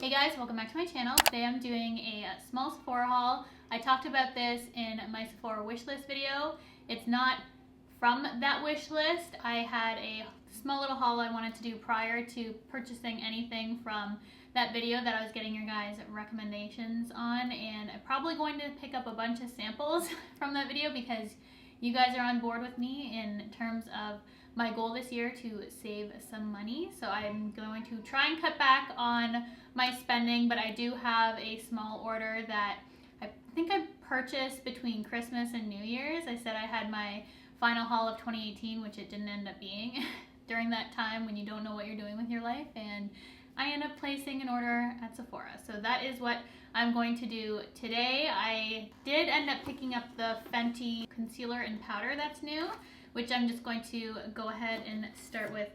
Hey guys, welcome back to my channel. Today I'm doing a small Sephora haul. I talked about this in my Sephora wish list video. It's not from that wish list. I had a small little haul I wanted to do prior to purchasing anything from that video that I was getting your guys' recommendations on, and I'm probably going to pick up a bunch of samples from that video because you guys are on board with me in terms of my goal this year to save some money. So I'm going to try and cut back on my spending, but I do have a small order that I think I purchased between Christmas and New Year's. I said I had my final haul of 2018, which it didn't end up being during that time when you don't know what you're doing with your life, and I end up placing an order at Sephora. So that is what I'm going to do today. I did end up picking up the Fenty concealer and powder that's new, which I'm just going to go ahead and start with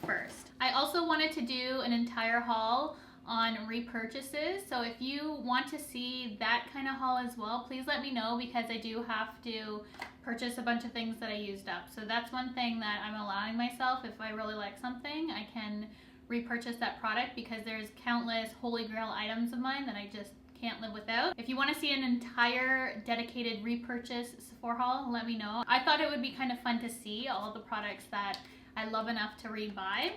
first. I also wanted to do an entire haul on repurchases, so if you want to see that kind of haul as well, please let me know, because I do have to purchase a bunch of things that I used up. So that's one thing that I'm allowing myself. If I really like something, I can repurchase that product, because there's countless holy grail items of mine that I just can't live without. If you want to see an entire dedicated repurchase Sephora haul, let me know. I thought it would be kind of fun to see all the products that I love enough to rebuy.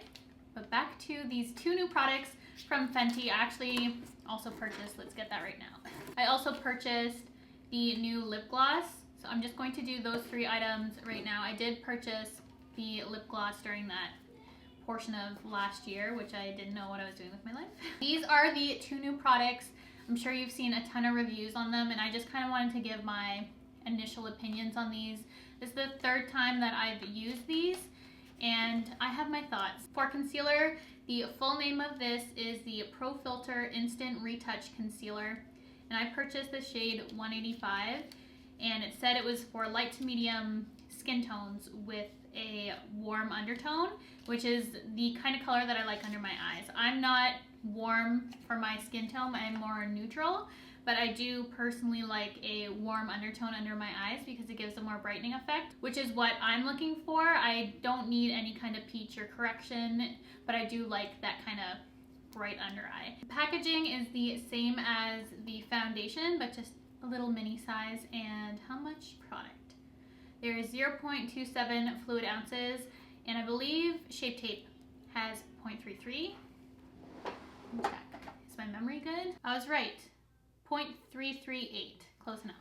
But back to these two new products from Fenty. I actually also purchased, let's get that right now. I also purchased the new lip gloss. So I'm just going to do those three items right now. I did purchase the lip gloss during that portion of last year, which I didn't know what I was doing with my life. These are the two new products. I'm sure you've seen a ton of reviews on them, and I just kind of wanted to give my initial opinions on these. This is the third time that I've used these, and I have my thoughts. For concealer, the full name of this is the Pro Filt'r Instant Retouch Concealer, and I purchased the shade 185, and it said it was for light to medium skin tones with a warm undertone, which is the kind of color that I like under my eyes. I'm not warm for my skin tone, I'm more neutral, but I do personally like a warm undertone under my eyes because it gives a more brightening effect, which is what I'm looking for. I don't need any kind of peach or correction, but I do like that kind of bright under eye. The packaging is the same as the foundation, but just a little mini size. And how much product? There is 0.27 fluid ounces, and I believe Shape Tape has 0.33. Check. Is my memory good? I was right. 0.338. Close enough.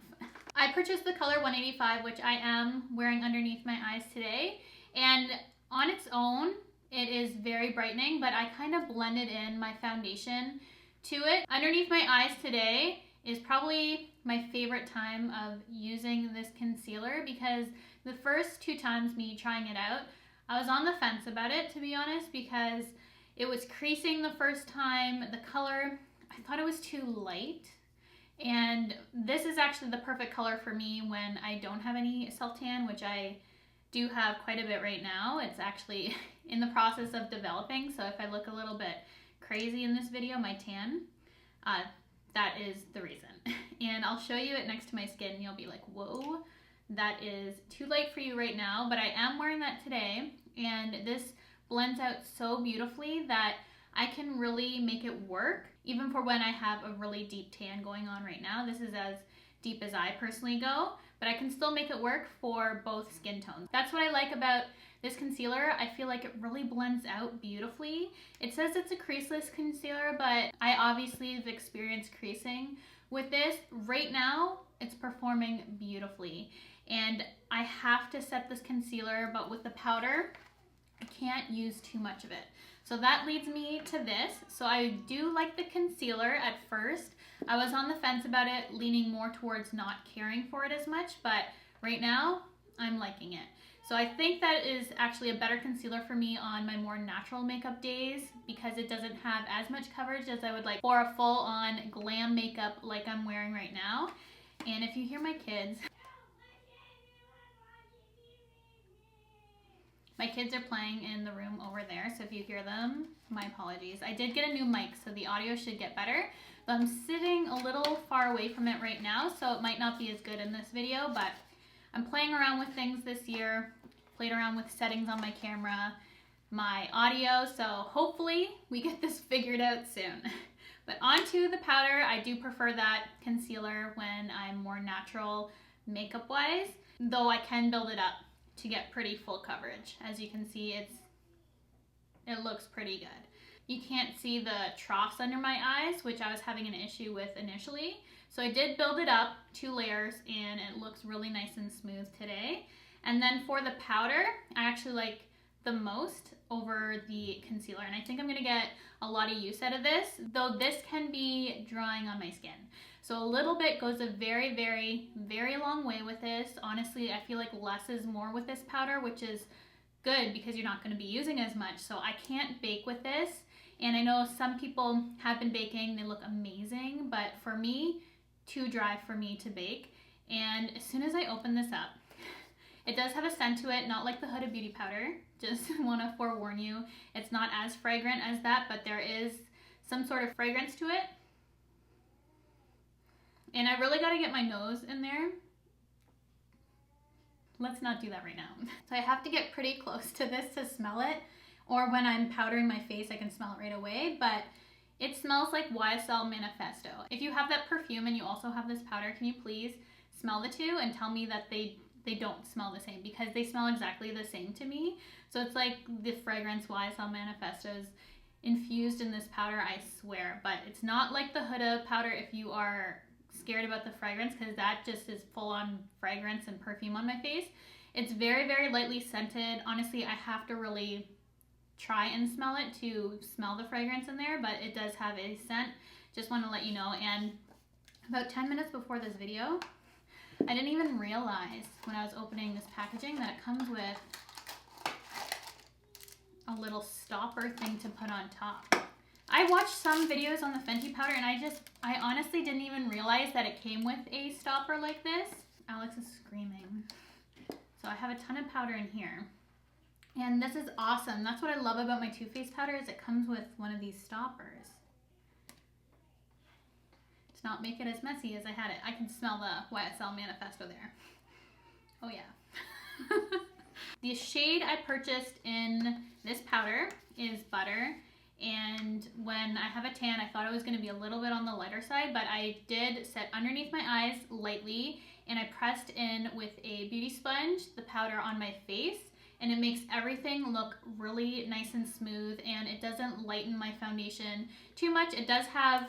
I purchased the color 185, which I am wearing underneath my eyes today, and on its own, it is very brightening, but I kind of blended in my foundation to it. Underneath my eyes today is probably my favorite time of using this concealer, because the first two times me trying it out, I was on the fence about it, to be honest, because it was creasing the first time. The color, I thought it was too light, and this is actually the perfect color for me when I don't have any self-tan, which I do have quite a bit right now. It's actually in the process of developing, so if I look a little bit crazy in this video, my tan, that is the reason. And I'll show you it next to my skin and you'll be like, whoa, that is too light for you right now. But I am wearing that today, and this blends out so beautifully that I can really make it work, even for when I have a really deep tan going on right now. This is as deep as I personally go, but I can still make it work for both skin tones. That's what I like about this concealer. I feel like it really blends out beautifully. It says it's a creaseless concealer, but I obviously have experienced creasing with this. Right now, it's performing beautifully, and I have to set this concealer, but with the powder, I can't use too much of it. So that leads me to this. So I do like the concealer at first. I was on the fence about it, leaning more towards not caring for it as much, but right now I'm liking it. So I think that is actually a better concealer for me on my more natural makeup days, because it doesn't have as much coverage as I would like for a full-on glam makeup like I'm wearing right now. And if you hear my kids, my kids are playing in the room over there, so if you hear them, my apologies. I did get a new mic, so the audio should get better, but I'm sitting a little far away from it right now, so it might not be as good in this video, but I'm playing around with things this year, played around with settings on my camera, my audio, so hopefully we get this figured out soon. But onto the powder, I do prefer that concealer when I'm more natural makeup wise, though I can build it up to get pretty full coverage. As you can see, it looks pretty good. You can't see the troughs under my eyes, which I was having an issue with initially. So I did build it up 2 layers and it looks really nice and smooth today. And then for the powder, I actually like the most over the concealer, and I think I'm gonna get a lot of use out of this, though this can be drying on my skin. So a little bit goes a very, very, very long way with this. Honestly, I feel like less is more with this powder, which is good because you're not gonna be using as much. So I can't bake with this, and I know some people have been baking, they look amazing, but for me, too dry for me to bake. And as soon as I open this up, it does have a scent to it, not like the Huda Beauty powder. Just want to forewarn you, it's not as fragrant as that, but there is some sort of fragrance to it. And I really got to get my nose in there. Let's not do that right now. So I have to get pretty close to this to smell it, or when I'm powdering my face, I can smell it right away, but it smells like YSL Manifesto. If you have that perfume and you also have this powder, can you please smell the two and tell me that they don't smell the same, because they smell exactly the same to me. So it's like the fragrance YSL Manifesto is infused in this powder, I swear. But it's not like the Huda powder if you are scared about the fragrance, because that just is full on fragrance and perfume on my face. It's very, very lightly scented. Honestly, I have to really try and smell it to smell the fragrance in there, but it does have a scent. Just want to let you know. And about 10 minutes before this video, I didn't even realize when I was opening this packaging that it comes with a little stopper thing to put on top. I watched some videos on the Fenty powder and I honestly didn't even realize that it came with a stopper like this. Alex is screaming. So I have a ton of powder in here. And this is awesome. That's what I love about my Too Faced powder, is it comes with one of these stoppers. Not make it as messy as I had it. I can smell the YSL Manifesto there. Oh yeah. The shade I purchased in this powder is Butter, and when I have a tan, I thought it was going to be a little bit on the lighter side, but I did set underneath my eyes lightly, and I pressed in with a beauty sponge the powder on my face, and it makes everything look really nice and smooth, and it doesn't lighten my foundation too much. It does have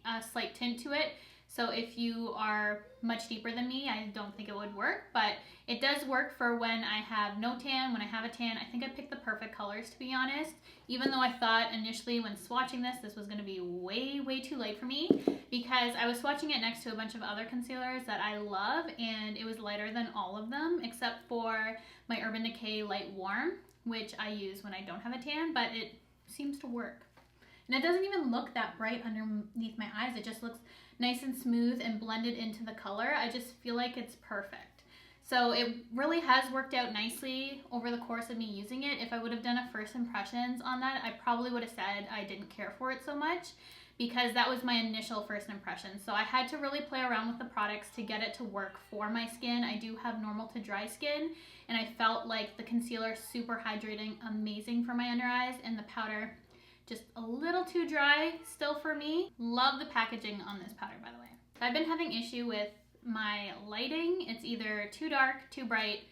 a slight tint to it, so if you are much deeper than me, I don't think it would work, but it does work for when I have no tan. When I have a tan, I think I picked the perfect colors, to be honest, even though I thought initially when swatching this was going to be way too light for me, because I was swatching it next to a bunch of other concealers that I love, and it was lighter than all of them except for my Urban Decay Light Warm, which I use when I don't have a tan, but it seems to work. And it doesn't even look that bright underneath my eyes. It just looks nice and smooth and blended into the color. I just feel like it's perfect. So it really has worked out nicely over the course of me using it. If I would have done a first impressions on that, I probably would have said I didn't care for it so much, because that was my initial first impression. So I had to really play around with the products to get it to work for my skin. I do have normal to dry skin, and I felt like the concealer super hydrating, amazing for my under eyes, and the powder just a little too dry still for me. Love the packaging on this powder, by the way. I've been having issue with my lighting. It's either too dark, too bright.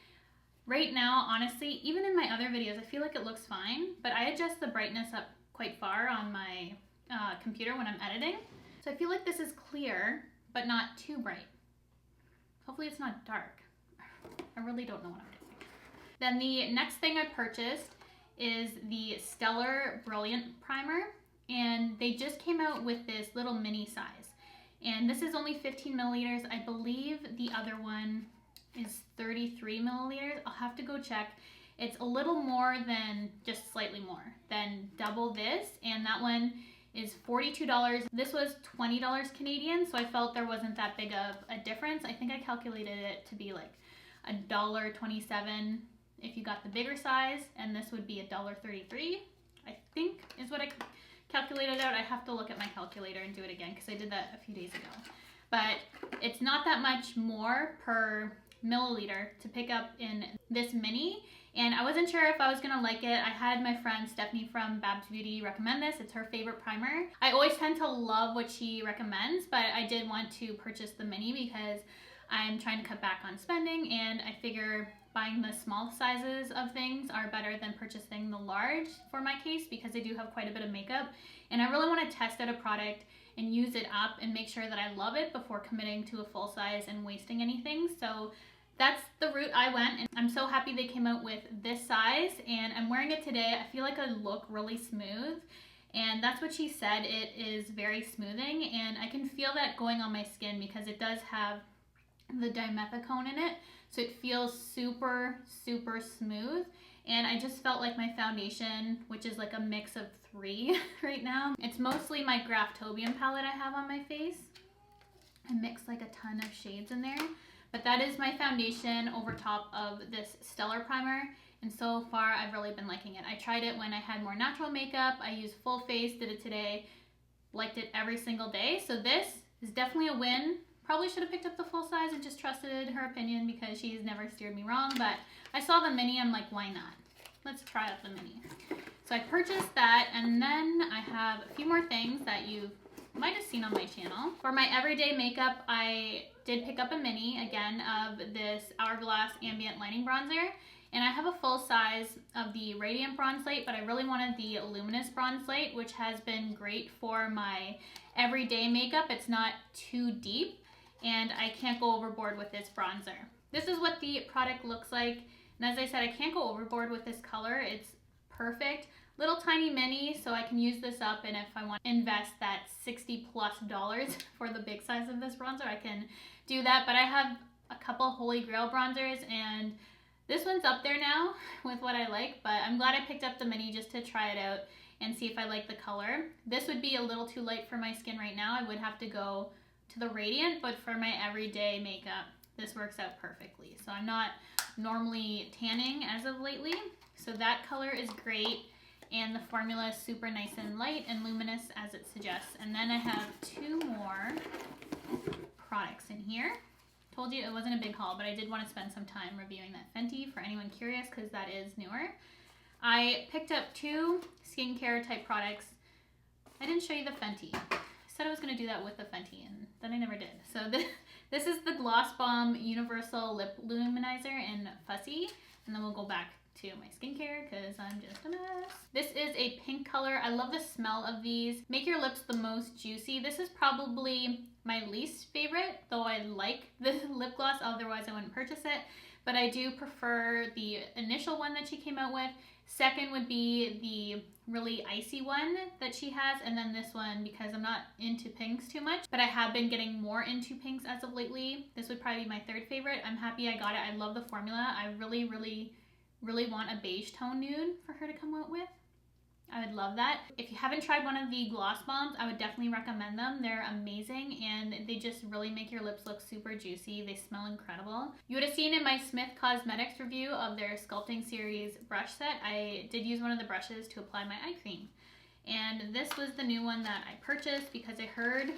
Right now, honestly, even in my other videos, I feel like it looks fine, but I adjust the brightness up quite far on my computer when I'm editing. So I feel like this is clear, but not too bright. Hopefully it's not dark. I really don't know what I'm doing. Then the next thing I purchased is the Stellar Brilliant Primer, and they just came out with this little mini size, and this is only 15 milliliters. I believe the other one is 33 milliliters. I'll have to go check. It's a little more than, just slightly more than double this, and that one is $42. This was $20 Canadian, so I felt there wasn't that big of a difference. I think I calculated it to be like $1.27 if you got the bigger size, and this would be $1.33, I think is what I calculated out. I have to look at my calculator and do it again because I did that a few days ago. But it's not that much more per milliliter to pick up in this mini, and I wasn't sure if I was gonna like it. I had my friend Stephanie from Babs Beauty recommend this. It's her favorite primer. I always tend to love what she recommends, but I did want to purchase the mini because I'm trying to cut back on spending, and I figure buying the small sizes of things are better than purchasing the large for my case, because I do have quite a bit of makeup and I really want to test out a product and use it up and make sure that I love it before committing to a full size and wasting anything. So that's the route I went, and I'm so happy they came out with this size, and I'm wearing it today. I feel like I look really smooth, and that's what she said. It is very smoothing, and I can feel that going on my skin because it does have the dimethicone in it, so it feels super smooth. And I just felt like my foundation, which is like a mix of 3 right now, it's mostly my Graftobian palette I have on my face. I mixed like a ton of shades in there, but that is my foundation over top of this Stellar primer, and so far I've really been liking it. I tried it when I had more natural makeup. I used full face, did it today, liked it every single day. So this is definitely a win. Probably should have picked up the full size and just trusted her opinion because she's never steered me wrong, but I saw the mini, I'm like, why not? Let's try out the mini. So I purchased that, and then I have a few more things that you might have seen on my channel. For my everyday makeup, I did pick up a mini, again, of this HOURGLASS Ambient Lighting Bronzer, and I have a full size of the Radiant Bronze Light, but I really wanted the Luminous Bronze Light, which has been great for my everyday makeup. It's not too deep, and I can't go overboard with this bronzer. This is what the product looks like, and as I said, I can't go overboard with this color. It's perfect. Little tiny mini, so I can use this up, and if I want to invest that $60+ for the big size of this bronzer, I can do that. But I have a couple Holy Grail bronzers, and this one's up there now with what I like, but I'm glad I picked up the mini just to try it out and see if I like the color. This would be a little too light for my skin right now. I would have to go to the Radiant, but for my everyday makeup, this works out perfectly. So I'm not normally tanning as of lately, so that color is great, and the formula is super nice and light and luminous as it suggests. And then I have 2 more products in here. Told you it wasn't a big haul, but I did want to spend some time reviewing that Fenty for anyone curious, because that is newer. I picked up 2 skincare type products. I didn't show you the Fenty. I said I was going to do that with the Fenty, and then I never did. So this is the Gloss Bomb Universal Lip Luminizer in Fussy, and then we'll go back to my skincare because I'm just a mess. This is a pink color. I love the smell of these. Make your lips the most juicy. This is probably my least favorite, though I like the lip gloss, otherwise I wouldn't purchase it. But I do prefer the initial one that she came out with. Second would be the really icy one that she has, and then this one, because I'm not into pinks too much, but I have been getting more into pinks as of lately. This would probably be my 3rd favorite. I'm happy I got it. I love the formula. I really want a beige tone nude for her to come out with. I would love that. If you haven't tried one of the gloss bombs, I would definitely recommend them. They're amazing, and they just really make your lips look super juicy. They smell incredible. You would have seen in my Smith Cosmetics review of their Sculpting Series brush set, I did use one of the brushes to apply my eye cream. And this was the new one that I purchased because I heard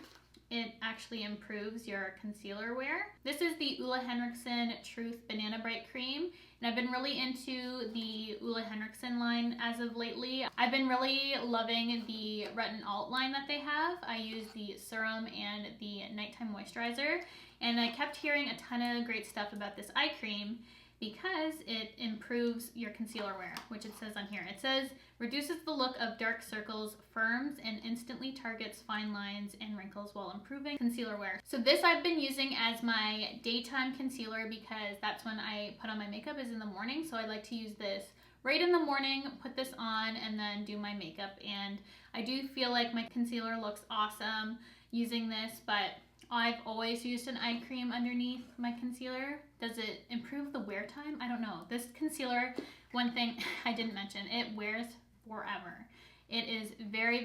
it actually improves your concealer wear. This is the Ole Henriksen Truth Banana Bright Cream, and I've been really into the Ole Henriksen line as of lately. I've been really loving the Retin Alt line that they have. I use the serum and the nighttime moisturizer, and I kept hearing a ton of great stuff about this eye cream because it improves your concealer wear, which it says on here. It says, reduces the look of dark circles, firms, and instantly targets fine lines and wrinkles while improving concealer wear. So this I've been using as my daytime concealer because that's when I put on my makeup, is in the morning. So I like to use this right in the morning, put this on, and then do my makeup. And I do feel like my concealer looks awesome using this, but I've always used an eye cream underneath my concealer. Does it improve the wear time? I don't know. This concealer, one thing I didn't mention, it wears forever. It is very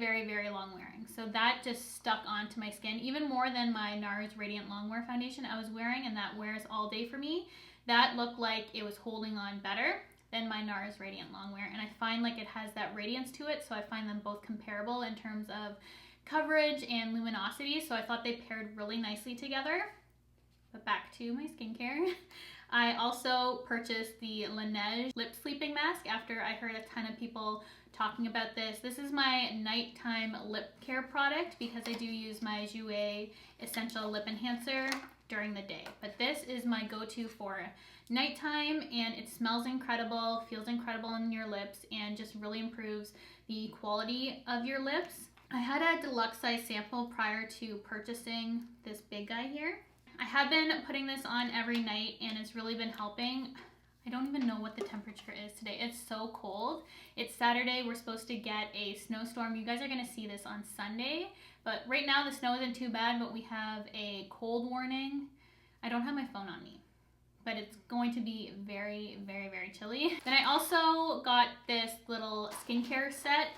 long wearing. So that just stuck onto my skin, even more than my NARS Radiant Longwear foundation I was wearing, and that wears all day for me. That looked like it was holding on better than my NARS Radiant Longwear, and I find like it has that radiance to it, so I find them both comparable in terms of coverage and luminosity, so I thought they paired really nicely together. But back to my skincare. I also purchased the LANEIGE lip sleeping mask after I heard a ton of people talking about this. This is my nighttime lip care product because I do use my Jouer Essential Lip Enhancer during the day. But this is my go-to for nighttime, and it smells incredible, feels incredible in your lips, and just really improves the quality of your lips. I had a deluxe size sample prior to purchasing this big guy here. I have been putting this on every night and it's really been helping. I don't even know what the temperature is today. It's so cold. It's Saturday. We're supposed to get a snowstorm. You guys are going to see this on Sunday. But right now the snow isn't too bad, but we have a cold warning. I don't have my phone on me, but it's going to be very, very, very chilly. Then I also got this little skincare set,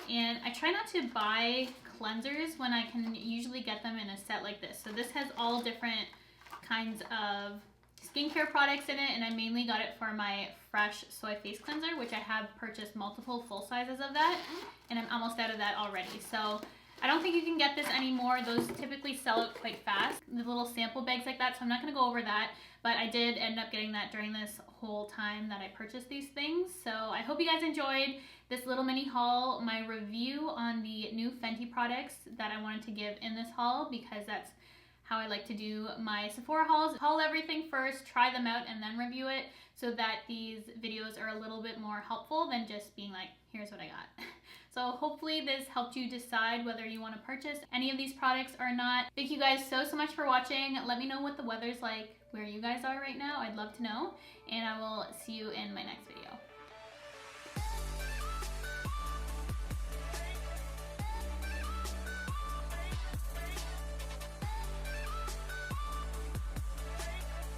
and I try not to buy cleansers when I can usually get them in a set like this. So this has all different kinds of skincare products in it, and I mainly got it for my Fresh Soy Face Cleanser, which I have purchased multiple full sizes of that, and I'm almost out of that already. So I don't think you can get this anymore. Those typically sell out quite fast, the little sample bags like that, so I'm not going to go over that, but I did end up getting that during this whole time that I purchased these things. So I hope you guys enjoyed this little mini haul, my review on the new Fenty products that I wanted to give in this haul, because that's how I like to do my Sephora hauls. Haul everything first, try them out, and then review it, so that these videos are a little bit more helpful than just being like, here's what I got. So hopefully this helped you decide whether you want to purchase any of these products or not. Thank you guys so much for watching. Let me know what the weather's like where you guys are right now. I'd love to know, and I will see you in my next video.